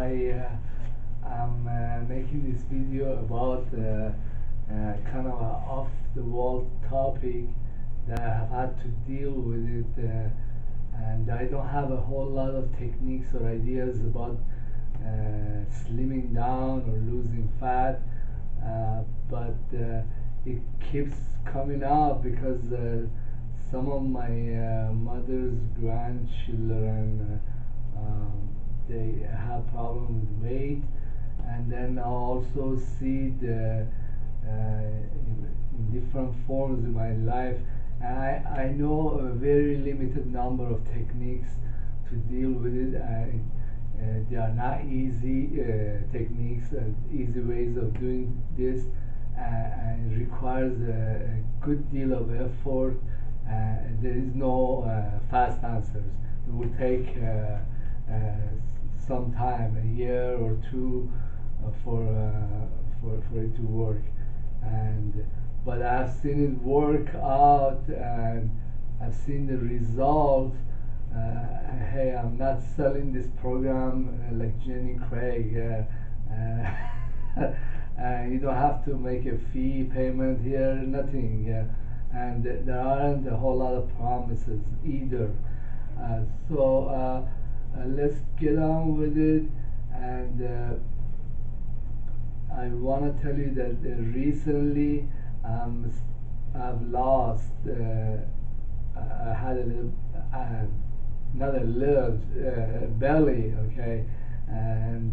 I'm making this video about kind of a off-the-wall topic that I have had to deal with it, and I don't have a whole lot of techniques or ideas about slimming down or losing fat, but it keeps coming up because some of my mother's grandchildren they have problem with weight, and then I also see the in different forms in my life. And I know a very limited number of techniques to deal with it. They are not easy techniques, easy ways of doing this, and it requires a good deal of effort. There is no fast answers. It will take some time, a year or two, for it to work. And but I've seen it work out, and I've seen the results. Hey, I'm not selling this program like Jenny Craig. You don't have to make a fee payment here, nothing. And there aren't a whole lot of promises either. Let's get on with it. And I want to tell you that recently I've lost. I had a little, not a little, belly, okay, and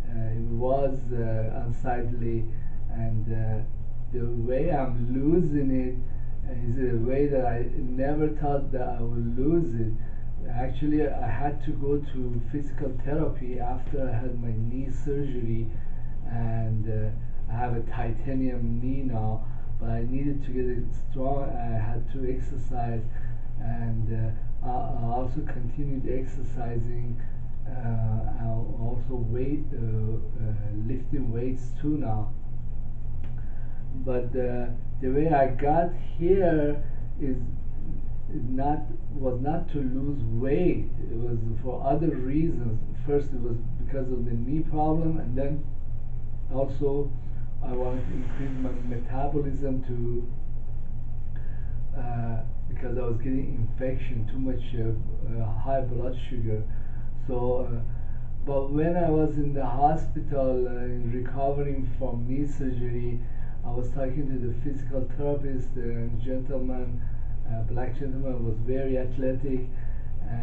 it was unsightly, and the way I'm losing it is a way that I never thought that I would lose it. Actually, I had to go to physical therapy after I had my knee surgery, and I have a titanium knee now, but I needed to get it strong. I had to exercise, and I also continued exercising. I also lifting weights too now. But the way I got here is not was not to lose weight. It was for other reasons. First, it was because of the knee problem, and then also I wanted to increase my metabolism to because I was getting infection, too much high blood sugar. But when I was in the hospital recovering from knee surgery, I was talking to the physical therapist, gentleman, black gentleman, was very athletic.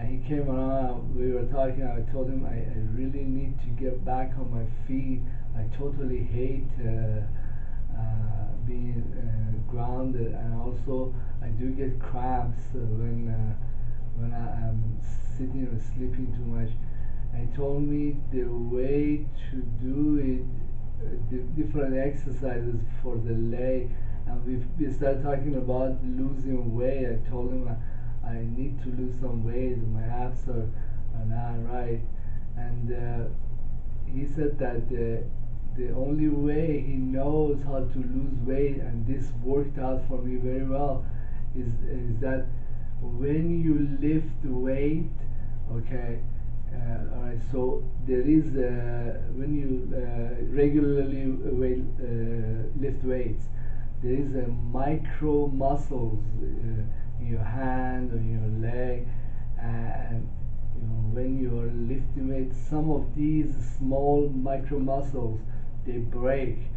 He came around, we were talking, I told him I really need to get back on my feet. I totally hate being grounded, and also I do get cramps when I am sitting or sleeping too much. And he told me the way to do it, different exercises for the leg, and we started talking about losing weight. I told him I need to lose some weight. My abs are not right, and he said that the only way he knows how to lose weight, and this worked out for me very well, is that when you lift weight, okay. Alright, so there is when you regularly lift weights, there is a micro muscles in your hand or in your leg, and when you are lifting weights, some of these small micro muscles, they break.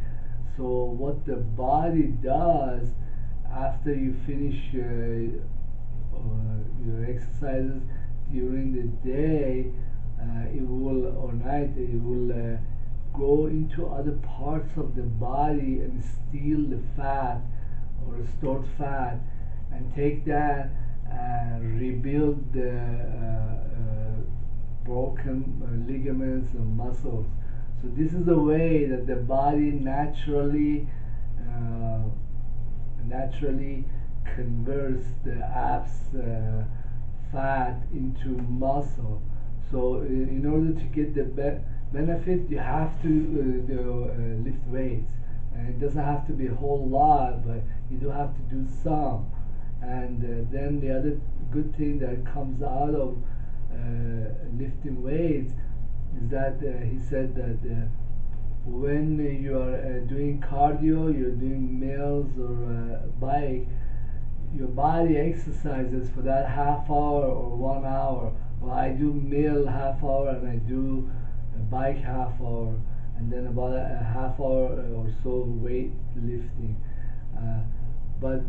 So what the body does after you finish your exercises during the day, it will, or night, it will go into other parts of the body and steal the fat or stored fat, and take that and rebuild the broken ligaments and muscles. So this is the way that the body naturally converts the abs fat into muscle. So in order to get the benefit, you have to lift weights, and it doesn't have to be a whole lot, but you do have to do some. And then the other good thing that comes out of lifting weights is that he said that when you are doing cardio, you're doing meals or bike, your body exercises for that half hour or 1 hour. Well, I do meal half hour and I do a bike half hour, and then about a half hour or so weight lifting. Uh, but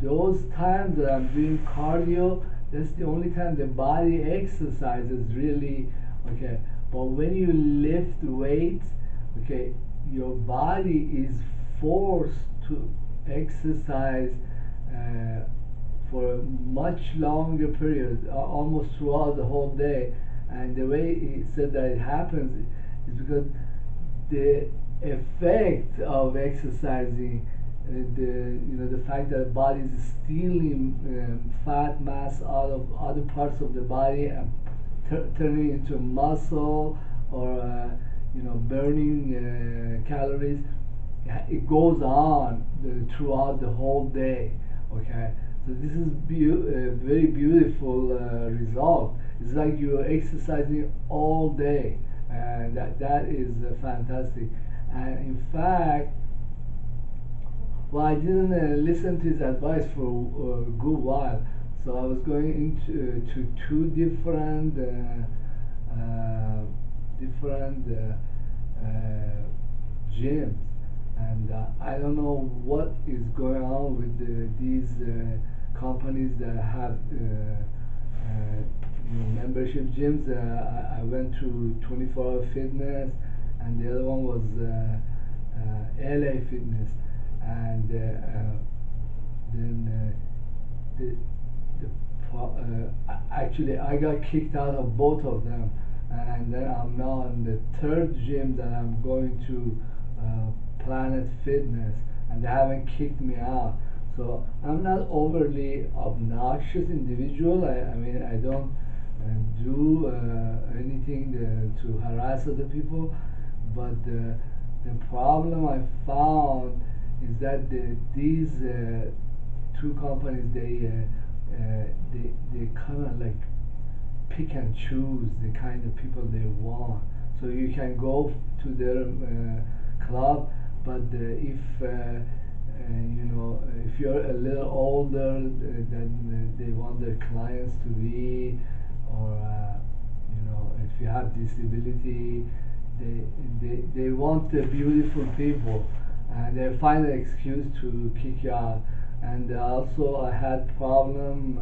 those times that I'm doing cardio, that's the only time the body exercises really. Okay, but when you lift weights, okay, your body is forced to exercise uh, for a much longer period, almost throughout the whole day. And the way he said that it happens is because the effect of exercising, the fact that the body is stealing fat mass out of other parts of the body and turning it into muscle, or burning calories, it goes on throughout the whole day. Okay, so this is a very beautiful result. It's like you're exercising all day, and that is fantastic. And in fact, well, I didn't listen to his advice for a good while, so I was going into to two different gyms, and I don't know what is going on with these companies that have membership gyms. I went to 24-hour fitness, and the other one was LA Fitness, and then the actually I got kicked out of both of them, and then I'm now on the third gym that I'm going to, Planet Fitness, and they haven't kicked me out. So I'm not overly obnoxious individual. I mean, I don't do anything to harass other people, but the problem I found is that these two companies, they kind of like pick and choose the kind of people they want. So you can go to their club, but if you're a little older than they want their clients to be, or if you have disability, they want the beautiful people, and they find an excuse to kick you out. And also I had problem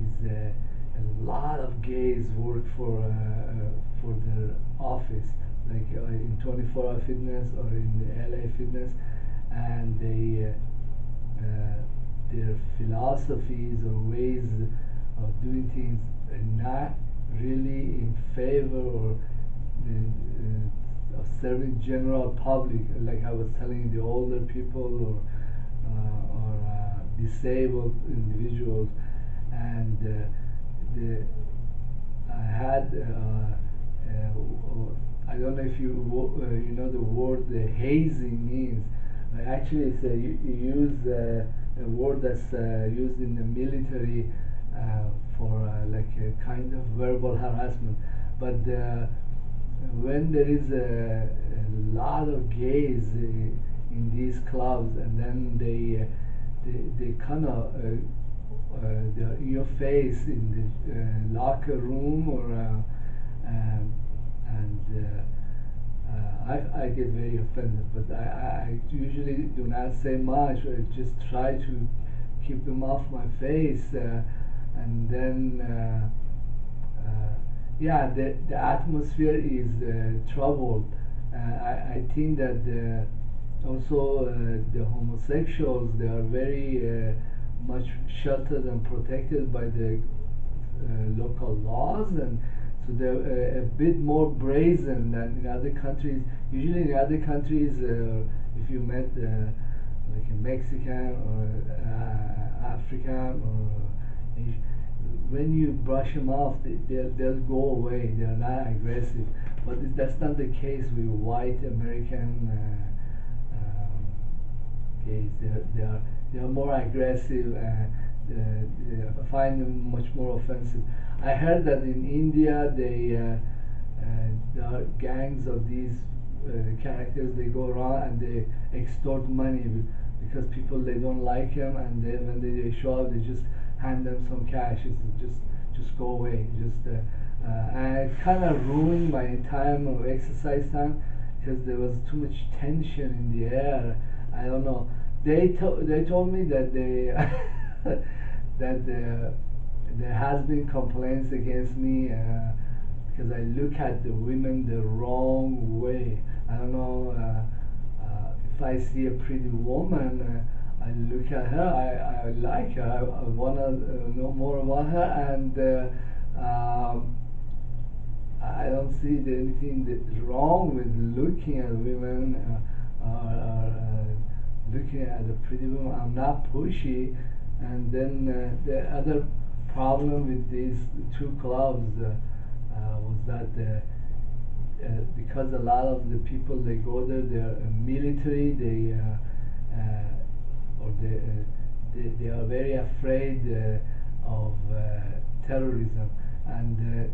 is a lot of gays work for their office, like in 24-hour fitness or in the LA fitness, and their philosophies or ways of doing things are not really in favor or of serving general public. Like I was telling you, the older people or disabled individuals, and the I had I don't know if you know the word hazing means. Actually, it's you use a word that's used in the military for like a kind of verbal harassment. But when there is a lot of gays in these clubs, and then they kind of they're in your face in the locker room, or and I get very offended, but I usually do not say much. I just try to keep them off my face, and then yeah, the atmosphere is troubled. I think that also the homosexuals, they are very much sheltered and protected by the local laws, and so they're a bit more brazen than in other countries. Usually in other countries, if you met like a Mexican or African or when you brush them off, they'll go away. They're not aggressive. But that's not the case with white American gays. They are more aggressive, and I find them much more offensive. I heard that in India there are gangs of these characters. They go around and they extort money because people they don't like them, and when they show up, they just hand them some cash. It's just go away. And it kind of ruined my time of exercise time because there was too much tension in the air. I don't know. They told me that they that there has been complaints against me because I look at the women the wrong way. I don't know if I see a pretty woman. I look at her. I like her. I wanna know more about her, and I don't see anything that's wrong with looking at women or looking at a pretty woman. I'm not pushy. And then the other problem with these two clubs was that because a lot of the people they go there, they're military. Or they are very afraid of terrorism, and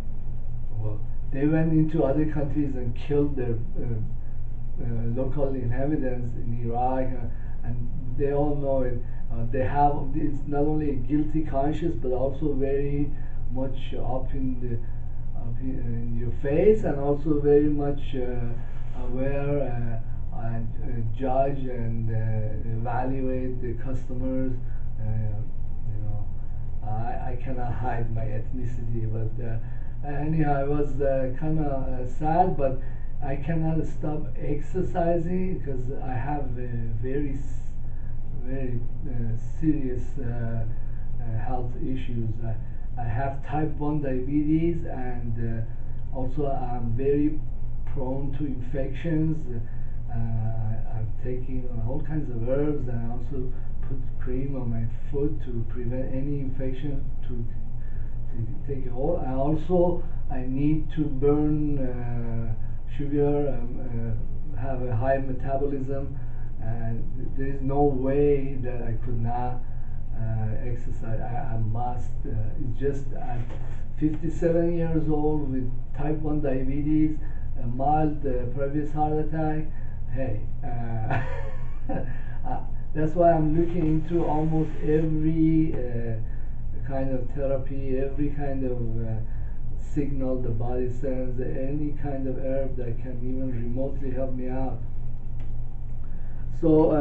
well, they went into other countries and killed their local inhabitants in Iraq, and they all know it. They have it's not only a guilty conscience, but also very much up in your face, and also very much aware and judge and evaluate the customers. I cannot hide my ethnicity, but anyhow, I was kind of sad, but I cannot stop exercising because I have very serious health issues. I have type 1 diabetes, and also I'm very prone to infections. I'm taking all kinds of herbs, and I also put cream on my foot to prevent any infection to take a hold. And also I need to burn sugar, have a high metabolism, and there is no way that I could not exercise. I must. It's just at 57 years old with type 1 diabetes, a mild previous heart attack. Hey, that's why I'm looking into almost every kind of therapy, every kind of signal the body sends, any kind of herb that can even remotely help me out. So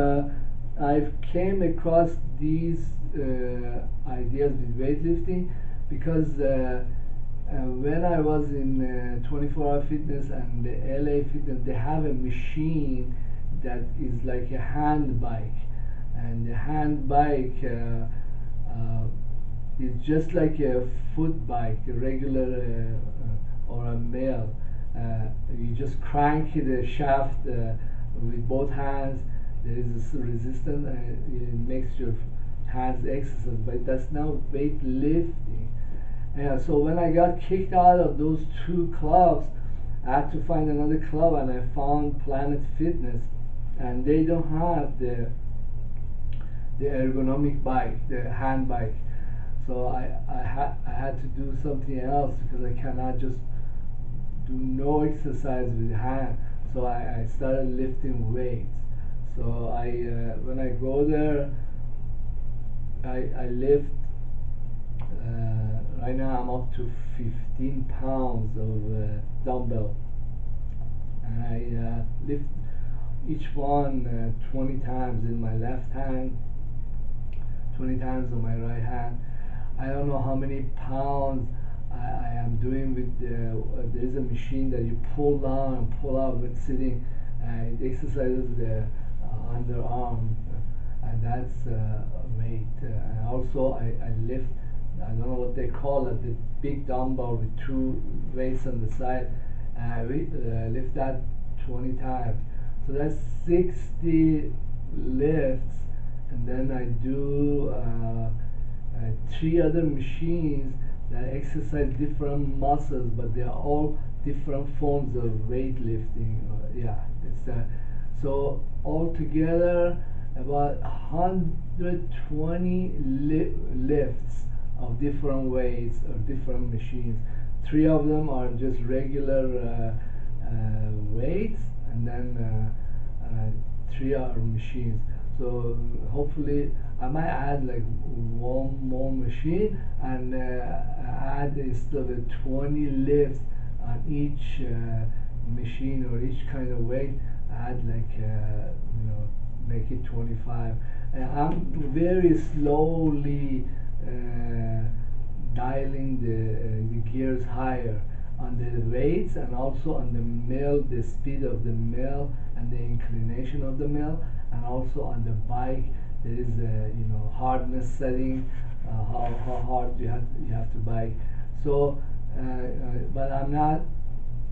I've came across these ideas with weightlifting because when I was in 24-hour fitness and the LA fitness, they have a machine that is like a hand bike, and the hand bike is just like a foot bike, a regular or a male. You just crank the shaft with both hands. There is this resistance, and it makes your hands exercise, but that's now weightlifting. Yeah, so when I got kicked out of those two clubs, I had to find another club, and I found Planet Fitness, and they don't have the ergonomic bike, the hand bike. So I had to do something else because I cannot just do no exercise with hand. So I started lifting weights. So when I go there, I lift. Right now I'm up to 15 pounds of dumbbell, and I lift each one 20 times in my left hand, 20 times on my right hand. I don't know how many pounds I am doing with there's a machine that you pull down and pull up with sitting, and it exercises the underarm, and that's weight. And also I lift, I don't know what they call it, the big dumbbell with two weights on the side, and I lift that 20 times. So that's 60 lifts, and then I do three other machines that exercise different muscles, but they are all different forms of weightlifting. Yeah, it's so altogether about 120 lifts of different weights or different machines. Three of them are just regular weights, and then 3 are machines. So hopefully I might add like one more machine, and add instead of 20 lifts on each machine or each kind of weight, add like make it 25. I'm very slowly dialing the gears higher on the weights, and also on the mill, the speed of the mill and the inclination of the mill, and also on the bike there is a hardness setting, how hard you have to bike. So but I'm not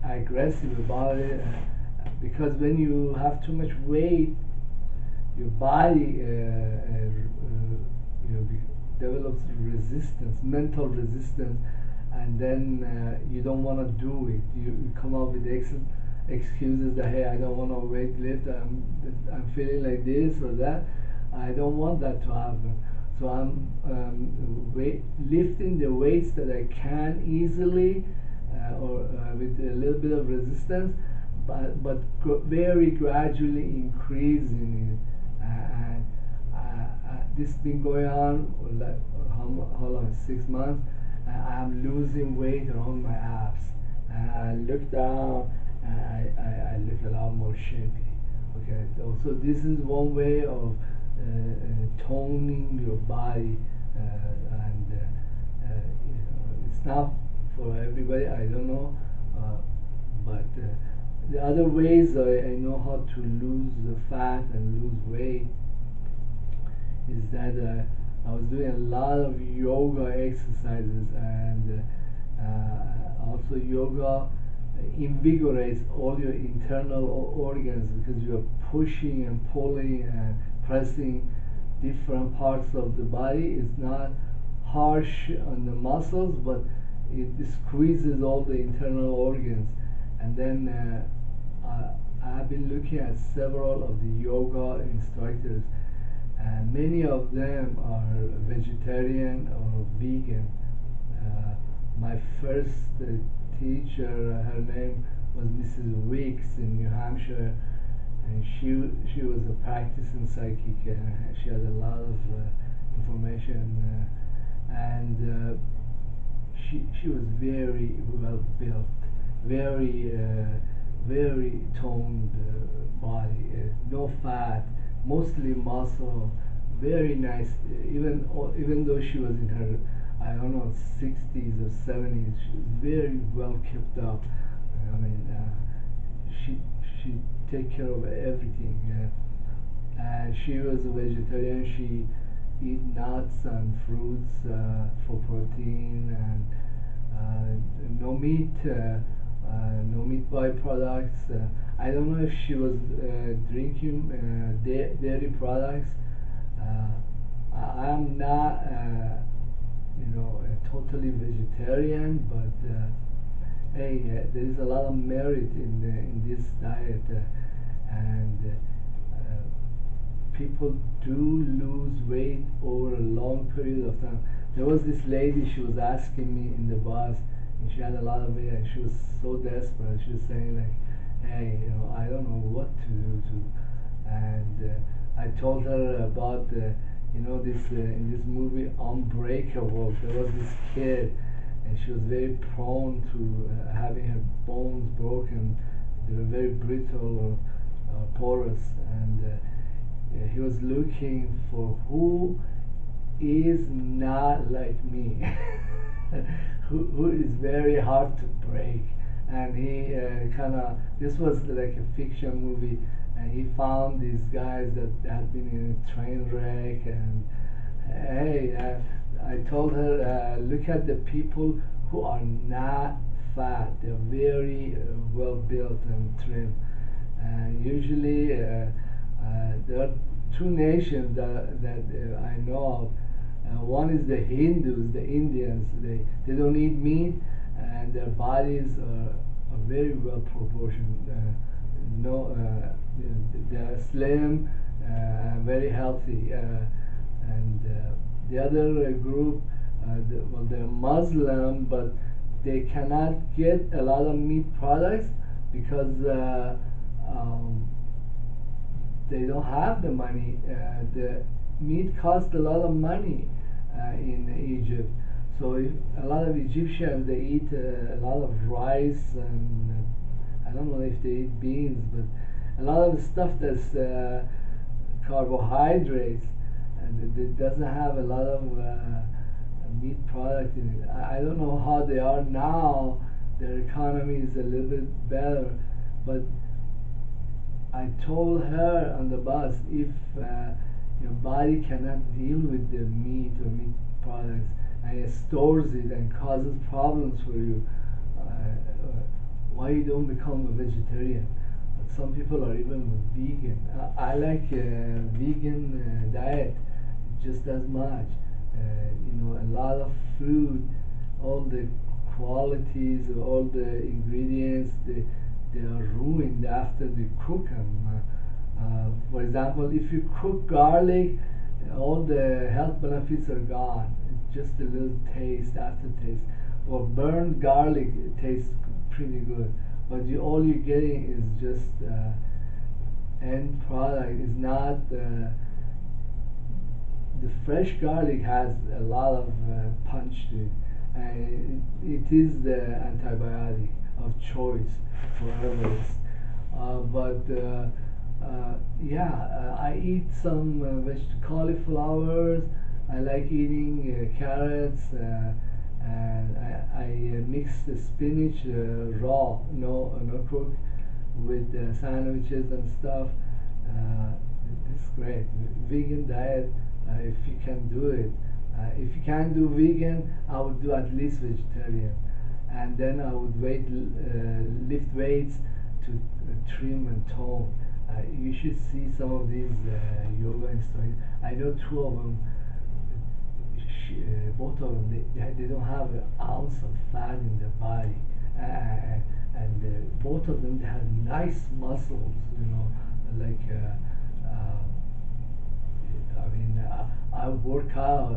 aggressive about it, because when you have too much weight, your body develops resistance, mental resistance, and then you don't want to do it. You come up with excuses that, hey, I don't want to weight lift, I'm feeling like this or that. I don't want that to happen. So I'm lifting the weights that I can easily, or with a little bit of resistance, but very gradually increasing it. And this has been going on like how long? 6 months. I'm losing weight around my abs. I look down, and I look a lot more shapely. Okay, so this is one way of toning your body, and it's not for everybody. I don't know, but the other ways I know how to lose the fat and lose weight is that I was doing a lot of yoga exercises, and also yoga invigorates all your internal organs, because you're pushing and pulling and pressing different parts of the body. It's not harsh on the muscles, but it squeezes all the internal organs. And then I've been looking at several of the yoga instructors, and many of them are vegetarian or vegan. My first teacher, her name was Mrs. Weeks in New Hampshire, and she was a practicing psychic. She had a lot of information, and she was very well built, very toned body, no fat, mostly muscle, very nice. Even though she was in her, I don't know, 60s or 70s, she was very well kept up. I mean, she take care of everything. And she was a vegetarian. She eat nuts and fruits for protein, and no meat, no meat byproducts. I don't know if she was drinking dairy products. I'm not, totally vegetarian, but hey, there is a lot of merit in this diet, and people do lose weight over a long period of time. There was this lady, she was asking me in the bus, and she had a lot of weight, and she was so desperate. She was saying like, hey, I don't know what to do and I told her about this in this movie Unbreakable. There was this kid, and she was very prone to having her bones broken. They were very brittle or porous, and he was looking for who is not like me, who is very hard to break. And he kind of, this was like a fiction movie, and he found these guys that had been in a train wreck. And hey, I told her, look at the people who are not fat. They're very well built and trim. And usually there are two nations that I know of. One is the Hindus, the Indians. They don't eat meat, and their bodies are very well proportioned. No, they are slim, very healthy. And the other group, well, they're Muslim, but they cannot get a lot of meat products, because um, they don't have the money. The meat costs a lot of money in Egypt. So if a lot of Egyptians they eat a lot of rice and I don't know if they eat beans, but a lot of the stuff that's carbohydrates and it doesn't have a lot of meat product in it. I don't know how they are now. Their economy is a little bit better, but I told her on the bus if your body cannot deal with the meat or meat products and it stores it and causes problems for you, why you don't become a vegetarian? But some people are even vegan. I like vegan diet just as much. A lot of food, all the qualities, all the ingredients, they are ruined after they cook them. For example, if you cook garlic, all the health benefits are gone. It's just a little taste, aftertaste. Well, burnt garlic tastes pretty good, but all you're getting is just end product. Is not the fresh garlic has a lot of punch to it, and it is the antibiotic of choice for herbalists. But yeah, I eat some cauliflowers. I like eating carrots, and I mix the spinach raw, no cook, with sandwiches and stuff. Uh, it's great. Vegan diet, if you can do it. If you can't do vegan, I would do at least vegetarian, and then I would lift weights to trim and tone. You should see some of these yoga instructors. I know two of them. Both of them, they don't have an ounce of fat in their body, and both of them they have nice muscles. Like I work out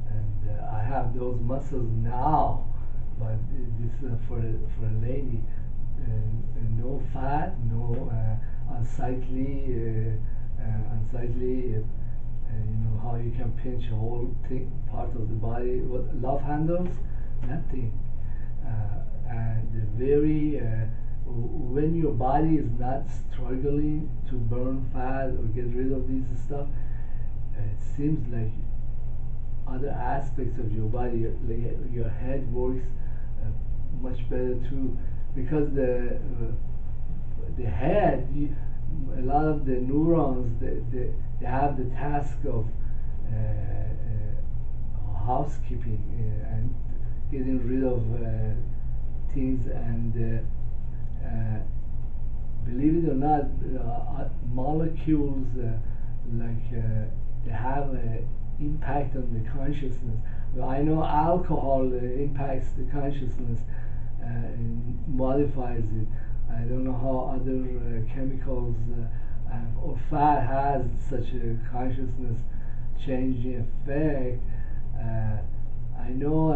and I have those muscles now, but this is for a lady. No fat, no unsightly. How you can pinch a whole part of the body. What love handles, nothing. And very when your body is not struggling to burn fat or get rid of this stuff, it seems like other aspects of your body, like your head works much better too, because the head, a lot of the neurons, they have the task of housekeeping and getting rid of things and believe it or not, molecules they have an impact on the consciousness. Well, I know alcohol impacts the consciousness and modifies it. I don't know how other chemicals or fat has such a consciousness changing effect. I know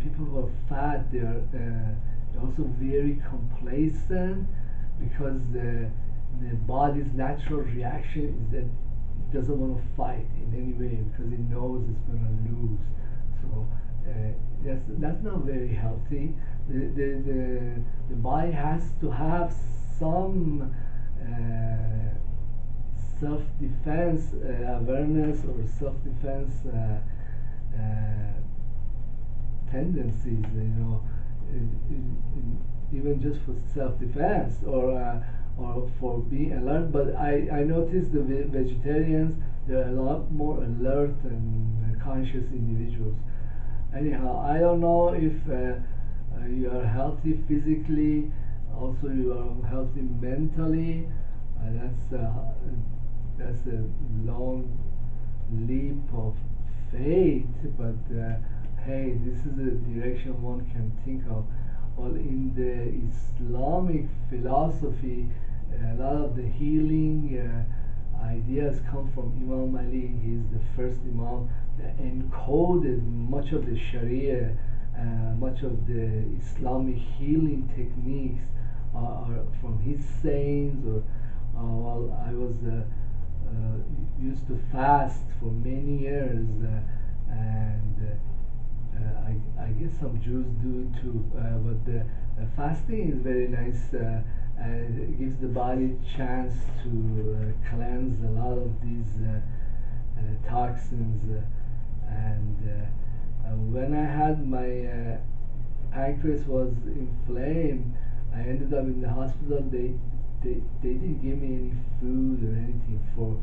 people who are fat, they're also very complacent because the body's natural reaction is that it doesn't want to fight in any way because it knows it's going to lose. So that's not very healthy. The body has to have some self-defense awareness or self-defense tendencies, even just for self-defense or for being alert. But I noticed the vegetarians, they're a lot more alert and conscious individuals. Anyhow, I don't know if you are healthy physically, also you are healthy mentally. That's a long leap of faith, but hey, this is a direction one can think of. Well, in the Islamic philosophy, a lot of the healing ideas come from Imam Ali. He's the first Imam that encoded much of the Sharia, much of the Islamic healing techniques or from his sayings, or well, I was used to fast for many years, and I guess some Jews do too. But fasting is very nice, and it gives the body chance to cleanse a lot of these toxins. And when I had my pancreas was inflamed, I ended up in the hospital. They didn't give me any food or anything for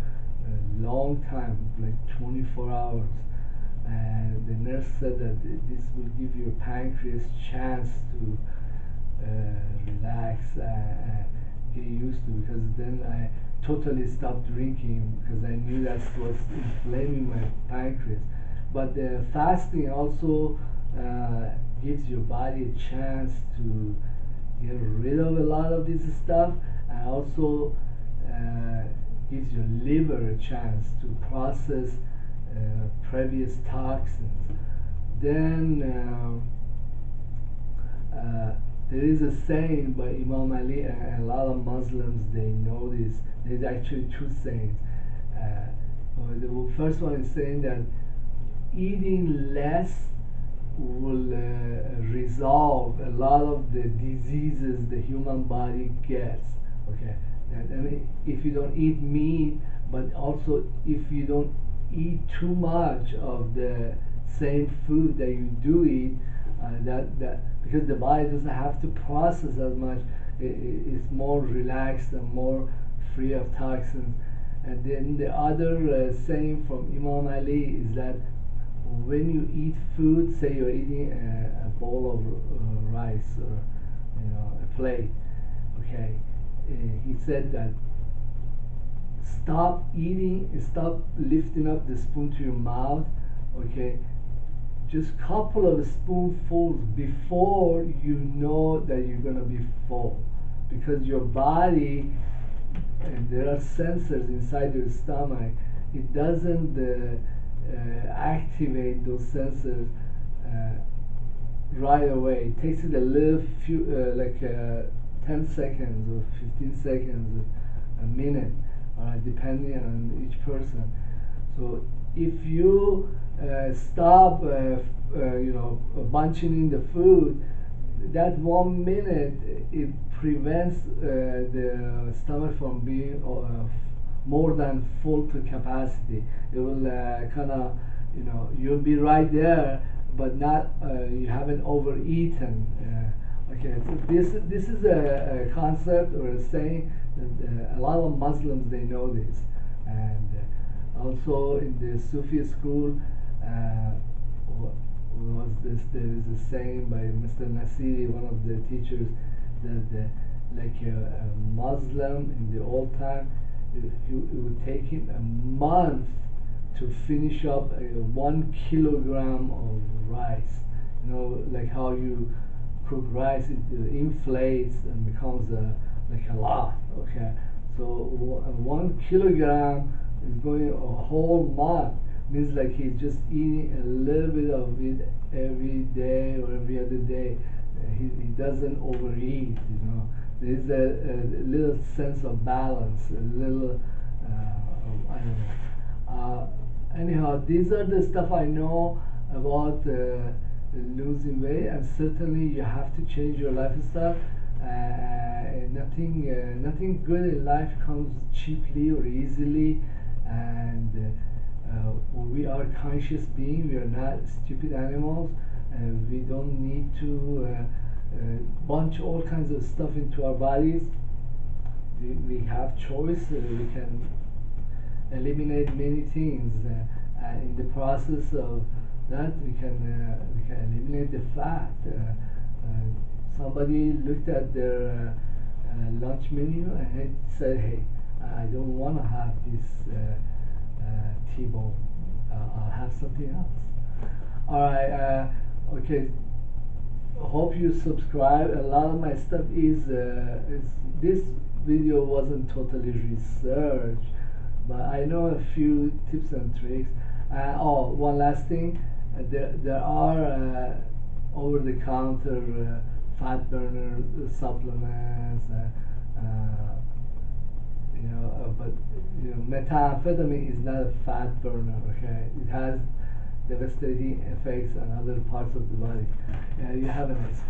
a long time, like 24 hours. And the nurse said that this will give your pancreas chance to relax and get used to, because then I totally stopped drinking because I knew that's what's inflaming my pancreas. But the fasting also gives your body a chance to get rid of a lot of this stuff, and also uh, gives your liver a chance to process previous toxins. Then there is a saying by Imam Ali, and a lot of Muslims they know this. There's actually two sayings. The first one is saying that eating less will resolve a lot of the diseases the human body gets. Okay, and I mean, if you don't eat meat, but also if you don't eat too much of the same food that you do eat, that because the body doesn't have to process as much, it's more relaxed and more free of toxins. And then the other saying from Imam Ali is that when you eat food, say you're eating a bowl of rice, or a plate, okay, he said that stop eating, stop lifting up the spoon to your mouth, okay, just couple of spoonfuls before you know that you're gonna be full, because your body, and there are sensors inside your stomach, it doesn't activate those sensors right away. It takes it a little few, like 10 seconds or 15 seconds or a minute, depending on each person. So if you stop, bunching in the food, that 1 minute it prevents the stomach from being more than full to capacity. It will kind of, you'll be right there, but not you haven't overeaten. Okay, so this is a concept or a saying that a lot of Muslims they know this, and also in the Sufi school. Was this? There is a saying by Mr. Nasiri, one of the teachers, that like a Muslim in the old time, it would take him a month to finish up 1 kilogram of rice. Like how you cook rice, it inflates and becomes like a lot. Okay, so 1 kilogram is going a whole month. Means like he's just eating a little bit of it every day or every other day. He doesn't overeat. There's a little sense of balance, a little I don't know. Anyhow, these are the stuff I know about losing weight, and certainly you have to change your lifestyle. Nothing good in life comes cheaply or easily, and we are conscious beings. We are not stupid animals. We don't need to bunch all kinds of stuff into our bodies. We have choice. We can eliminate many things. In the process of that, we can eliminate the fat. Somebody looked at their lunch menu and said, "Hey, I don't want to have this T-bone. I'll have something else." All right. Okay. Hope you subscribe. A lot of my stuff is this video wasn't totally researched, but I know a few tips and tricks. One last thing. There are over-the-counter fat burner supplements, but methamphetamine is not a fat burner. Okay, it has devastating effects on other parts of the body. Yeah, you have a nice